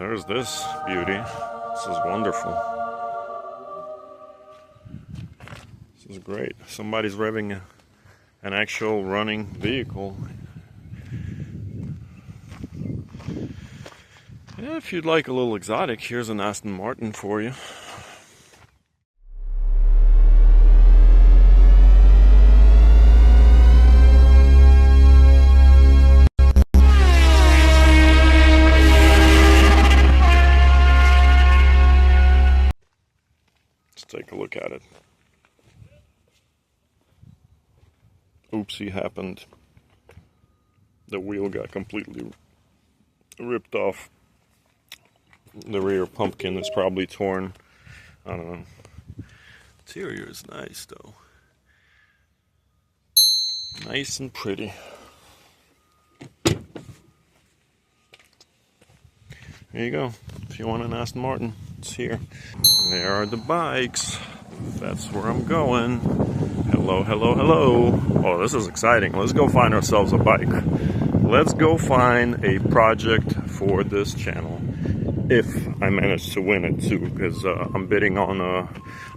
there's this beauty. This is wonderful. This is great. Somebody's revving an actual running vehicle. Yeah, if you'd like a little exotic, here's an Aston Martin for you. Let's take a look at it. Oopsie happened. The wheel got completely ripped off. The rear pumpkin is probably torn. I don't know. Interior is nice though. Nice and pretty. There you go. If you want an Aston Martin, it's here. There are the bikes. That's where I'm going. Hello, hello, hello. Oh, this is exciting. Let's go find ourselves a bike. Let's go find a project for this channel. If I manage to win it too, because I'm bidding on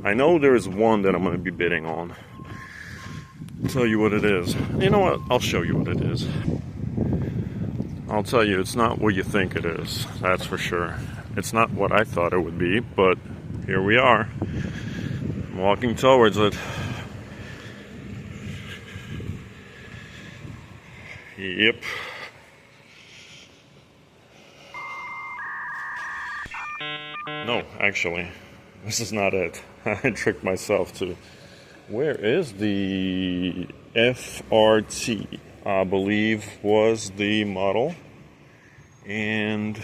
I know there's one that I'm going to be bidding on. I'll tell you what it is. You know what? I'll show you what it is. I'll tell you, it's not what you think it is. That's for sure. It's not what I thought it would be, but here we are. I'm walking towards it. Yep. No, actually, this is not it. I tricked myself too. Where is the FRT? I believe was the model. And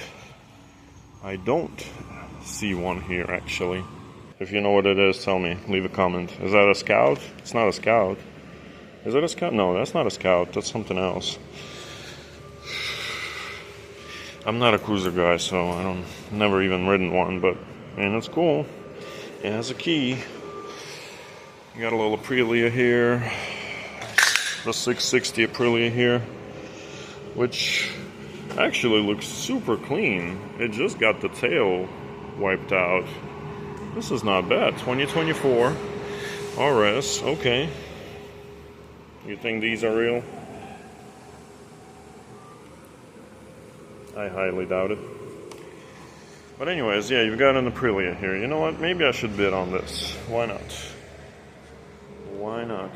I don't see one here actually. If you know what it is, tell me. Leave a comment. Is that a Scout? It's not a Scout. Is it a Scout? No, that's not a Scout. That's something else. I'm not a cruiser guy, so I don't never even ridden one, but man, it's cool. It has a key. You got a little Aprilia here, the 660 Aprilia here, which actually looks super clean. It just got the tail wiped out. This is not bad. 2024 RS. Okay. You think these are real? I highly doubt it. But anyways, yeah, you've got an Aprilia here. You know what? Maybe I should bid on this. Why not? Why not?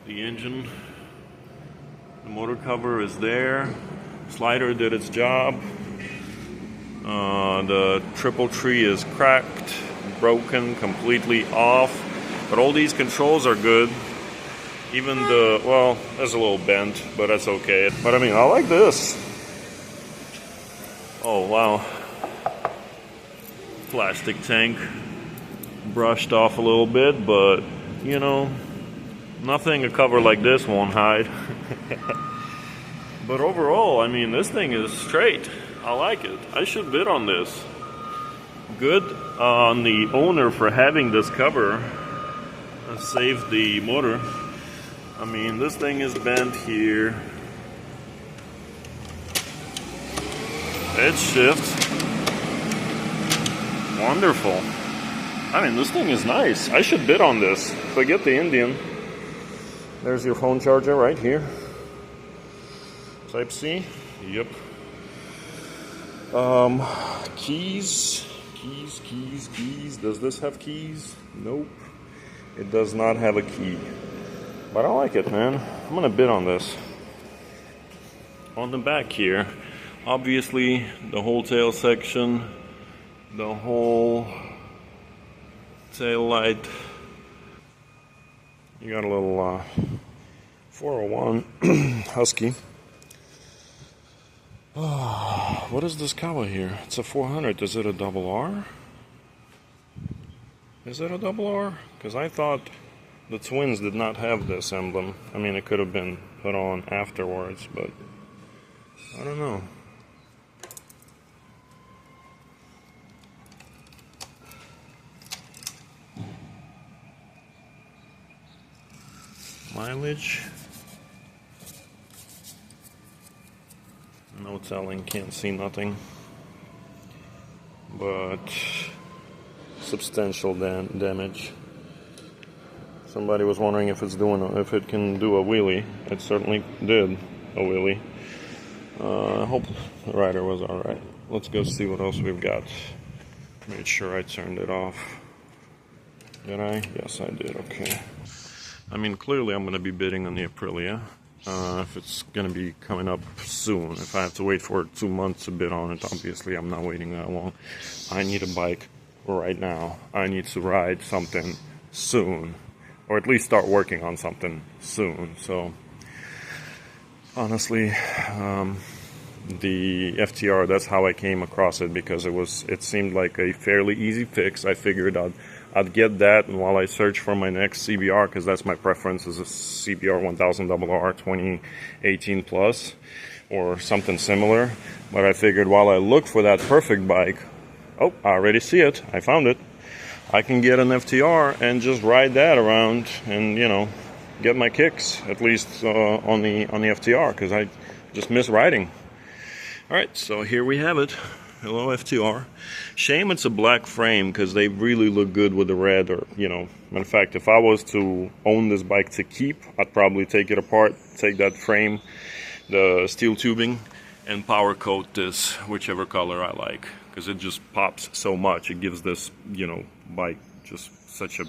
The engine, the motor cover is there. Slider did its job. The triple tree is cracked, broken, completely off. But all these controls are good. Even the, well, there's a little bent, but that's okay. But I mean, I like this. Oh, wow. Plastic tank. Brushed off a little bit, but, you know, nothing a cover like this won't hide. But overall, I mean, this thing is straight. I like it. I should bid on this. Good on the owner for having this cover. Saved the motor. I mean, this thing is bent here. It shifts. Wonderful. I mean, this thing is nice. I should bid on this. Forget the Indian. There's your phone charger right here. Type C. Yep. Keys. Keys. Does this have keys? Nope. It does not have a key. But I like it, man. I'm gonna bid on this. On the back here, obviously the whole tail section, the whole tail light. You got a little 401 Husky. What is this Kawa here? It's a 400. Is it a double R? Is it a double R? Because I thought the twins did not have this emblem. I mean, it could have been put on afterwards, but I don't know. Mileage. No telling, can't see nothing. but substantial damage. Somebody was wondering if if it can do a wheelie. It certainly did a wheelie. I hope the rider was all right. Let's go see what else we've got. Made sure I turned it off. Did I? Yes, I did. Okay. I mean, clearly I'm going to be bidding on the Aprilia. If it's going to be coming up soon. If I have to wait for 2 months to bid on it, obviously I'm not waiting that long. I need a bike right now. I need to ride something soon. Or at least start working on something soon. So, honestly, the FTR, that's how I came across it, because it seemed like a fairly easy fix. I figured I'd get that, and while I search for my next CBR, because that's my preference, is a CBR 1000RR 2018 plus or something similar. But I figured while I look for that perfect bike, oh, I already see it. I found it. I can get an FTR and just ride that around, and get my kicks, at least on the FTR, because I just miss riding. All right, so here we have it. Hello, FTR. Shame it's a black frame, because they really look good with the red. Or matter of fact, if I was to own this bike to keep, I'd probably take it apart, take that frame, the steel tubing, and powder coat this whichever color I like, because it just pops so much. It gives this bike just such a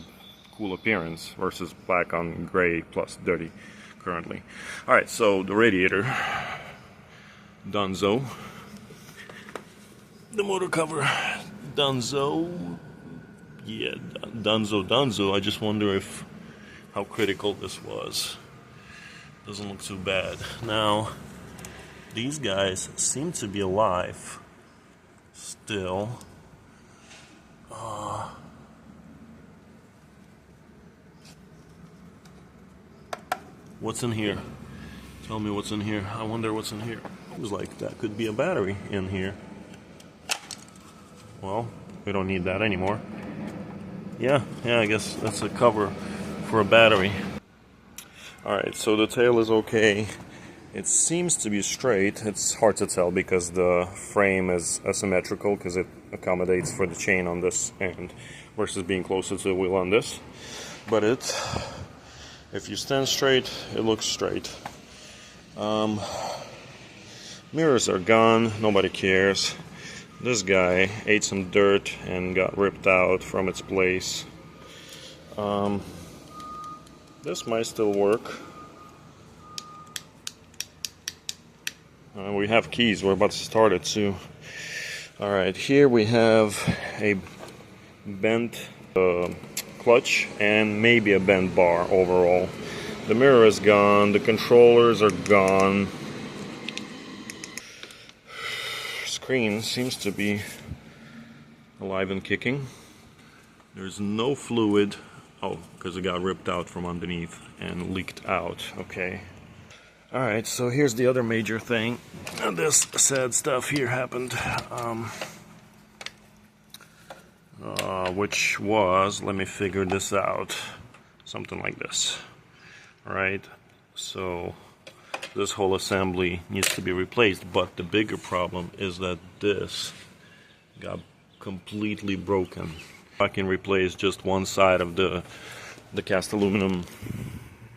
cool appearance versus black on gray plus dirty currently. All right, so the radiator, Dunzo. The motor cover, Dunzo. Yeah, Dunzo. I just wonder how critical this was. Doesn't look too bad. Now, these guys seem to be alive still. What's in here? Tell me what's in here. I wonder what's in here. It was like that could be a battery in here. Well, we don't need that anymore. Yeah, I guess that's a cover for a battery. Alright, so the tail is okay. It seems to be straight. It's hard to tell because the frame is asymmetrical, because it accommodates for the chain on this end versus being closer to the wheel on this. But if you stand straight, it looks straight. Mirrors are gone. Nobody cares. This guy ate some dirt and got ripped out from its place. This might still work. We have keys. We're about to start it too. Alright, here we have a bent clutch and maybe a bent bar overall. The mirror is gone. The controllers are gone. Screen seems to be alive and kicking. There's no fluid. Oh, because it got ripped out from underneath and leaked out. Okay. Alright, so here's the other major thing. This sad stuff here happened. Which was, let me figure this out, something like this. Alright, so this whole assembly needs to be replaced, but the bigger problem is that this got completely broken. I can replace just one side of the cast aluminum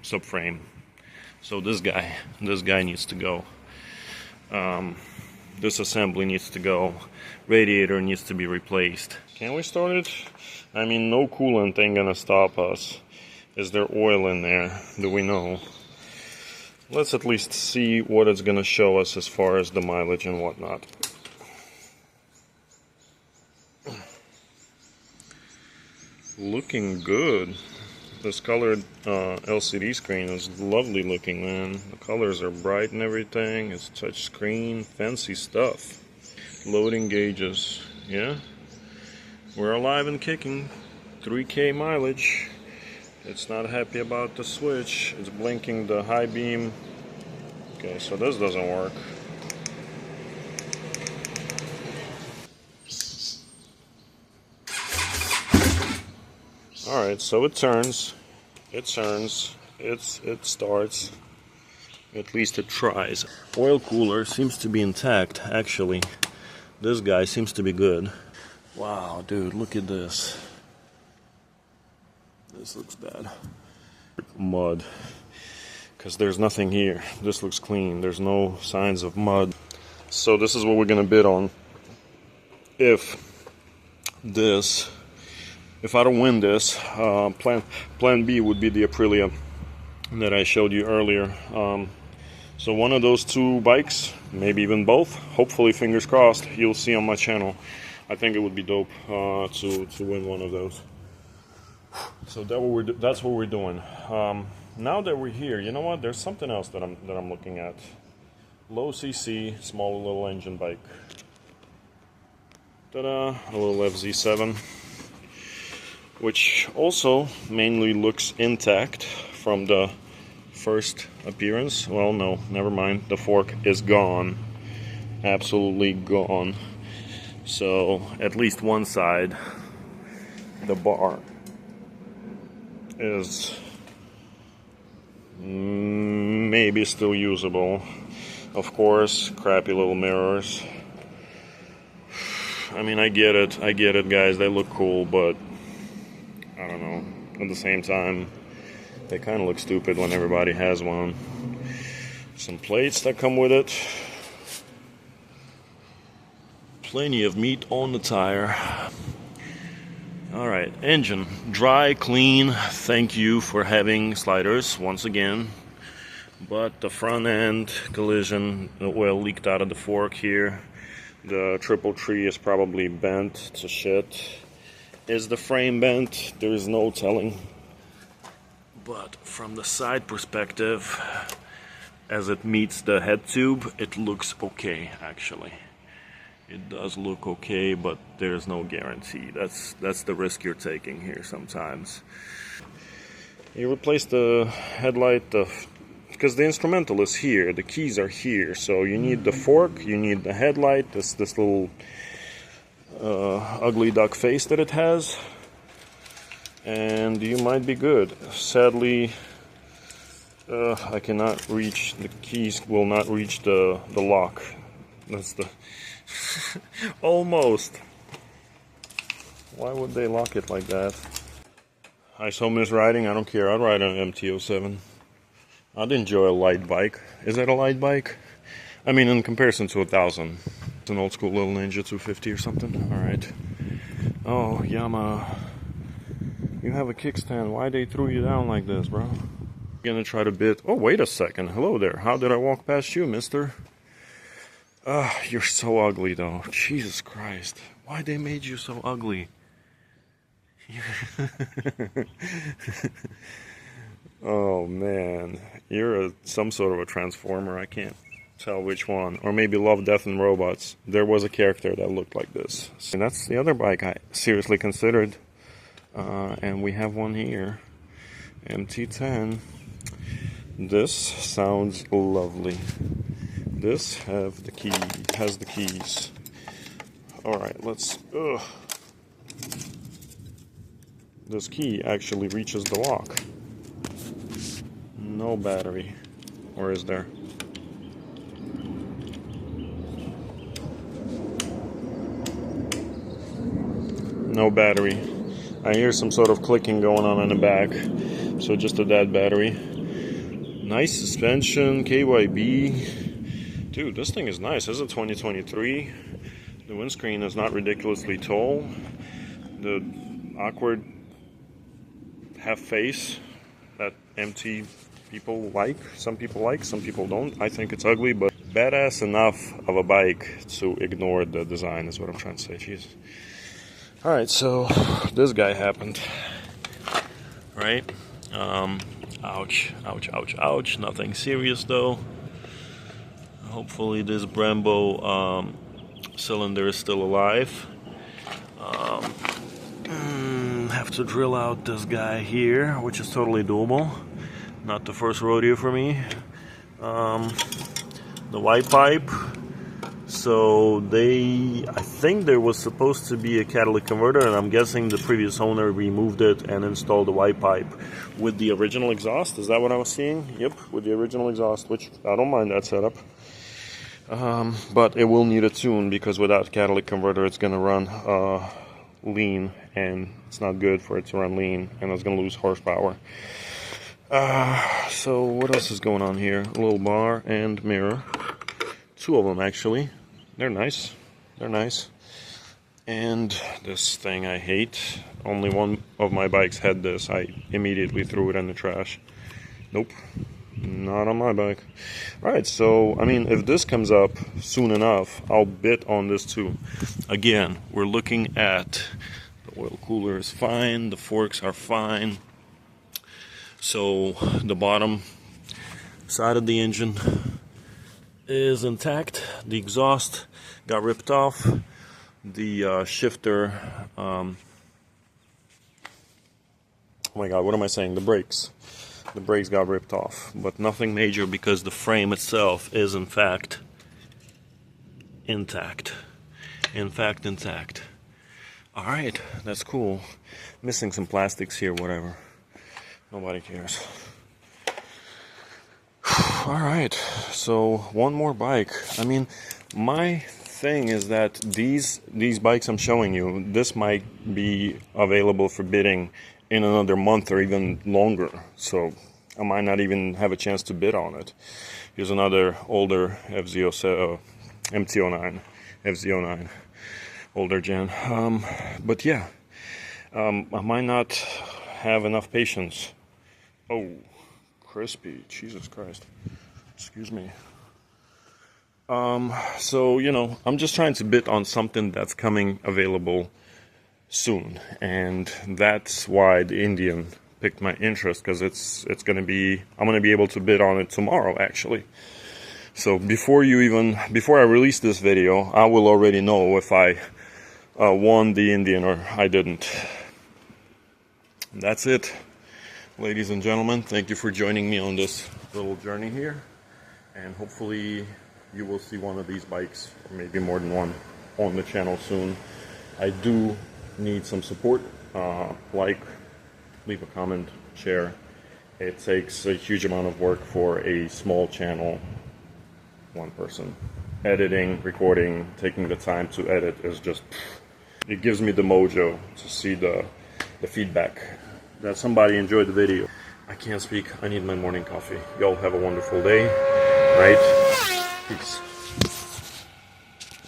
subframe. So this guy needs to go. This assembly needs to go. Radiator needs to be replaced. Can we start it? I mean, no coolant ain't gonna stop us. Is there oil in there? Do we know? Let's at least see what it's gonna show us as far as the mileage and whatnot. Looking good. This colored LCD screen is lovely looking, man. The colors are bright and everything. It's touch screen, fancy stuff. Loading gauges, yeah. We're alive and kicking. 3K mileage. It's not happy about the switch. It's blinking the high beam. Okay, so this doesn't work. Alright, so it turns. It starts. At least it tries. Oil cooler seems to be intact, actually. This guy seems to be good. Wow, dude, look at this. This looks bad. Mud. Because there's nothing here. This looks clean. There's no signs of mud. So this is what we're going to bid on. If I don't win this, plan B would be the Aprilia that I showed you earlier. So one of those two bikes, maybe even both, hopefully, fingers crossed, you'll see on my channel. I think it would be dope to win one of those. So that's what we're doing. Now that we're here, you know what? There's something else that I'm looking at. Low CC, small little engine bike. Ta-da! A little FZ7, which also mainly looks intact from the first appearance. Well, no, never mind. The fork is gone, absolutely gone. So at least one side, the bar is maybe still usable. Of course, crappy little mirrors. I mean, I get it, guys. They look cool, but I don't know. At the same time, they kind of look stupid when everybody has one. Some plates that come with it. Plenty of meat on the tire. Alright, engine. Dry, clean. Thank you for having sliders once again. But the front end collision, the oil leaked out of the fork here. The triple tree is probably bent to shit. Is the frame bent? There is no telling. But from the side perspective, as it meets the head tube, it looks okay, actually. It does look okay, but there's no guarantee. That's the risk you're taking here sometimes. You replace the headlight, because the instrumental is here, the keys are here, so you need the fork, you need the headlight, this little ugly duck face that it has, and you might be good. Sadly, I cannot reach, the keys will not reach the lock. That's the almost. Why would they lock it like that? I so miss riding. I don't care. I'd ride an MT-07. I'd enjoy a light bike. Is that a light bike? I mean, in comparison to 1000. It's an old school little Ninja 250 or something. Alright. Oh, Yamaha. You have a kickstand. Why they threw you down like this, bro? Gonna try to bid. Oh, wait a second. Hello there. How did I walk past you, mister? You're so ugly, though. Jesus Christ. Why they made you so ugly? Oh, man. You're some sort of a transformer. I can't tell which one. Or maybe Love, Death, and Robots. There was a character that looked like this. And that's the other bike I seriously considered. And we have one here. MT-10. This sounds lovely. This has the keys. Alright, let's... This key actually reaches the lock. No battery. Or is there? No battery. I hear some sort of clicking going on in the back. So just a dead battery. Nice suspension, KYB. Dude, this thing is nice. This is a 2023. The windscreen is not ridiculously tall. The awkward half face that MT people like. Some people don't. I think it's ugly, but badass enough of a bike to ignore the design is what I'm trying to say. Jeez. Alright, so this guy happened. Right? Ouch, ouch, ouch, ouch. Nothing serious though. Hopefully this Brembo cylinder is still alive. Have to drill out this guy here, which is totally doable. Not the first rodeo for me. The white pipe. So I think there was supposed to be a catalytic converter, and I'm guessing the previous owner removed it and installed the white pipe with the original exhaust. Is that what I was seeing? Yep, with the original exhaust, which I don't mind that setup. But it will need a tune, because without catalytic converter it's gonna run lean, and it's not good for it to run lean, and it's gonna lose horsepower. So what else is going on here? A little bar and mirror, 2 of them actually. They're nice. They're nice. And this thing I hate. Only one of my bikes had this. I immediately threw it in the trash. Nope, not on my bike. Alright, so I mean, if this comes up soon enough, I'll bid on this too. Again, we're looking at the oil cooler is fine, the forks are fine. So the bottom side of the engine is intact. The exhaust got ripped off. The shifter, oh my god, what am I saying? The brakes got ripped off, but nothing major because the frame itself is in fact intact. Alright, that's cool. Missing some plastics here, whatever. Nobody cares. Alright, so one more bike. I mean, my thing is that these bikes I'm showing you, this might be available for bidding in another month or even longer, so I might not even have a chance to bid on it. Here's another older MT09, FZ09, older gen. But yeah, I might not have enough patience. Oh, crispy, Jesus Christ, excuse me. So, you know, I'm just trying to bid on something that's coming available soon, and that's why the Indian piqued my interest, because it's gonna be, I'm gonna be able to bid on it tomorrow actually. So before I release this video, I will already know if I won the Indian or I didn't. That's it, ladies and gentlemen. Thank you for joining me on this little journey here, and hopefully you will see one of these bikes, or maybe more than one, on the channel soon. I do need some support. Like, leave a comment, share. It takes a huge amount of work for a small channel, one person. Editing, recording, taking the time to edit is just, it gives me the mojo to see the feedback that somebody enjoyed the video. I can't speak, I need my morning coffee. Y'all have a wonderful day, right? Peace.